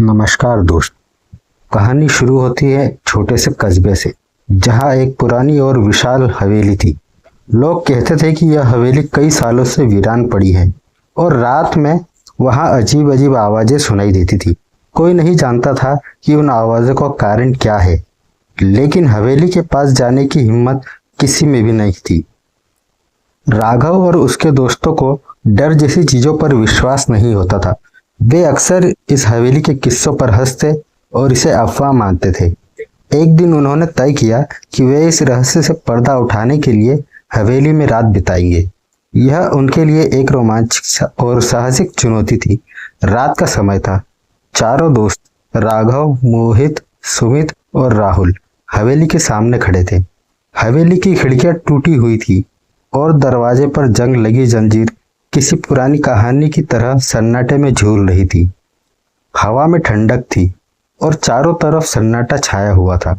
नमस्कार दोस्त। कहानी शुरू होती है छोटे से कस्बे से, जहां एक पुरानी और विशाल हवेली थी। लोग कहते थे कि यह हवेली कई सालों से वीरान पड़ी है और रात में वहां अजीब अजीब आवाजें सुनाई देती थी। कोई नहीं जानता था कि उन आवाजों का कारण क्या है, लेकिन हवेली के पास जाने की हिम्मत किसी में भी नहीं थी। राघव और उसके दोस्तों को डर जैसी चीजों पर विश्वास नहीं होता था। वे अक्सर इस हवेली के किस्सों पर हंसते और इसे अफवाह मानते थे। एक दिन उन्होंने तय किया कि वे इस रहस्य से पर्दा उठाने के लिए हवेली में रात बिताएंगे। यह उनके लिए एक रोमांचक और साहसिक चुनौती थी। रात का समय था। चारों दोस्त राघव, मोहित, सुमित और राहुल हवेली के सामने खड़े थे। हवेली की खिड़कियां टूटी हुई थी और दरवाजे पर जंग लगी जंजीर किसी पुरानी कहानी की तरह सन्नाटे में झूल रही थी। हवा में ठंडक थी और चारों तरफ सन्नाटा छाया हुआ था।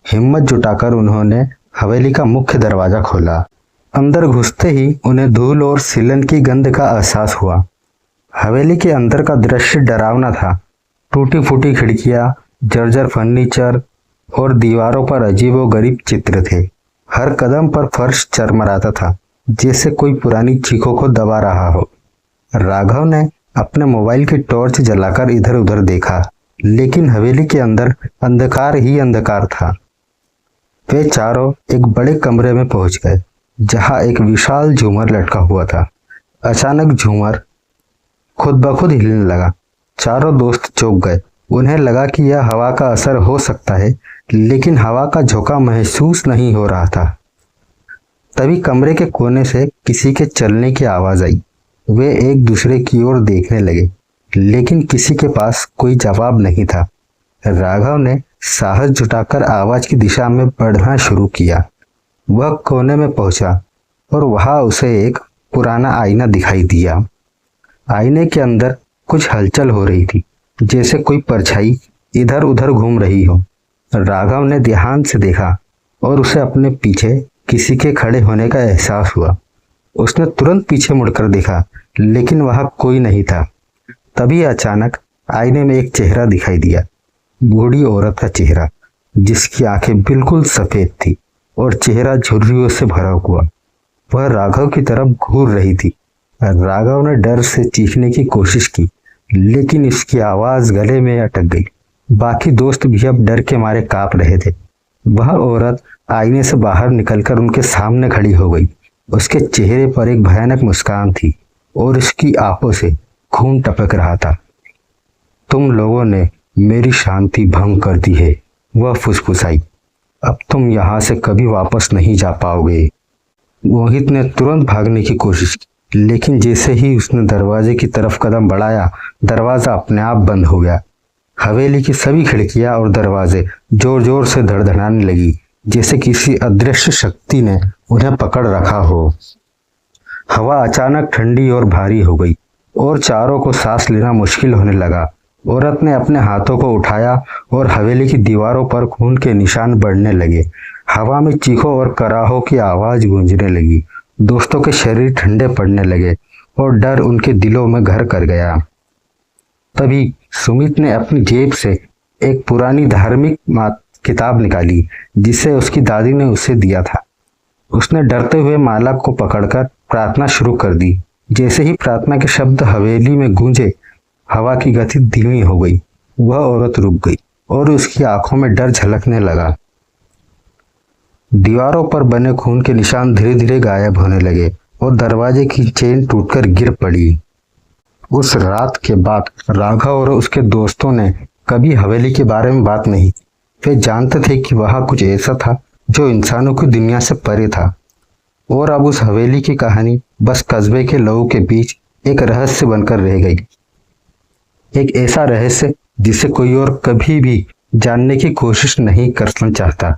हिम्मत जुटाकर उन्होंने हवेली का मुख्य दरवाजा खोला। अंदर घुसते ही उन्हें धूल और सीलन की गंध का एहसास हुआ। हवेली के अंदर का दृश्य डरावना था। टूटी फूटी खिड़कियां, जर्जर फर्नीचर और दीवारों पर अजीबोगरीब चित्र थे। हर कदम पर फर्श चरमराता था, जैसे कोई पुरानी चीखों को दबा रहा हो। राघव ने अपने मोबाइल की टॉर्च जलाकर इधर उधर देखा, लेकिन हवेली के अंदर अंधकार ही अंधकार था। वे चारों एक बड़े कमरे में पहुंच गए, जहां एक विशाल झूमर लटका हुआ था। अचानक झूमर खुद ब खुद हिलने लगा। चारों दोस्त चौंक गए। उन्हें लगा कि यह हवा का असर हो सकता है, लेकिन हवा का झोंका महसूस नहीं हो रहा था। तभी कमरे के कोने से किसी के चलने की आवाज आई। वे एक दूसरे की ओर देखने लगे, लेकिन किसी के पास कोई जवाब नहीं था। राघव ने साहस जुटाकर आवाज की दिशा में बढ़ना शुरू किया। वह कोने में पहुंचा और वहां उसे एक पुराना आईना दिखाई दिया। आईने के अंदर कुछ हलचल हो रही थी, जैसे कोई परछाई इधर उधर घूम रही हो। राघव ने ध्यान से देखा और उसे अपने पीछे किसी के खड़े होने का एहसास हुआ। उसने तुरंत पीछे मुड़कर देखा, लेकिन वहां कोई नहीं था। तभी अचानक आईने में एक चेहरा दिखाई दिया। बूढ़ी औरत का चेहरा, जिसकी आंखें बिल्कुल सफेद थी और चेहरा झुर्रियों से भरा हुआ। वह राघव की तरफ घूर रही थी। राघव ने डर से चीखने की कोशिश की, लेकिन इसकी आवाज गले में अटक गई। बाकी दोस्त भी अब डर के मारे कांप रहे थे। वह औरत आईने से बाहर निकलकर उनके सामने खड़ी हो गई। उसके चेहरे पर एक भयानक मुस्कान थी और उसकी आंखों से खून टपक रहा था। तुम लोगों ने मेरी शांति भंग कर दी है, वह फुसफुसाई। अब तुम यहाँ से कभी वापस नहीं जा पाओगे। मोहित ने तुरंत भागने की कोशिश की, लेकिन जैसे ही उसने दरवाजे की तरफ कदम बढ़ाया, दरवाजा अपने आप बंद हो गया। हवेली की सभी खिड़कियां और दरवाजे जोर जोर से धड़धड़ाने लगी, जैसे किसी अदृश्य शक्ति ने उन्हें पकड़ रखा हो। हवा अचानक ठंडी और भारी हो गई और चारों को सांस लेना मुश्किल होने लगा। औरत ने अपने हाथों को उठाया और हवेली की दीवारों पर खून के निशान बढ़ने लगे। हवा में चीखों और कराहों की आवाज गूंजने लगी। दोस्तों के शरीर ठंडे पड़ने लगे और डर उनके दिलों में घर कर गया। तभी सुमित ने अपनी जेब से एक पुरानी धार्मिक किताब निकाली, जिसे उसकी दादी ने उसे दिया था। उसने डरते हुए माला को पकड़कर प्रार्थना शुरू कर दी। जैसे ही प्रार्थना के शब्द हवेली में गूंजे, हवा की गति धीमी हो गई। वह औरत रुक गई और उसकी आंखों में डर झलकने लगा। दीवारों पर बने खून के निशान धीरे धीरे गायब होने लगे और दरवाजे की चेन टूटकर गिर पड़ी। उस रात के बाद राघव और उसके दोस्तों ने कभी हवेली के बारे में बात नहीं की। वे जानते थे कि वहां कुछ ऐसा था जो इंसानों की दुनिया से परे था। और अब उस हवेली की कहानी बस कस्बे के लोगों के बीच एक रहस्य बनकर रह गई। एक ऐसा रहस्य जिसे कोई और कभी भी जानने की कोशिश नहीं करना चाहता।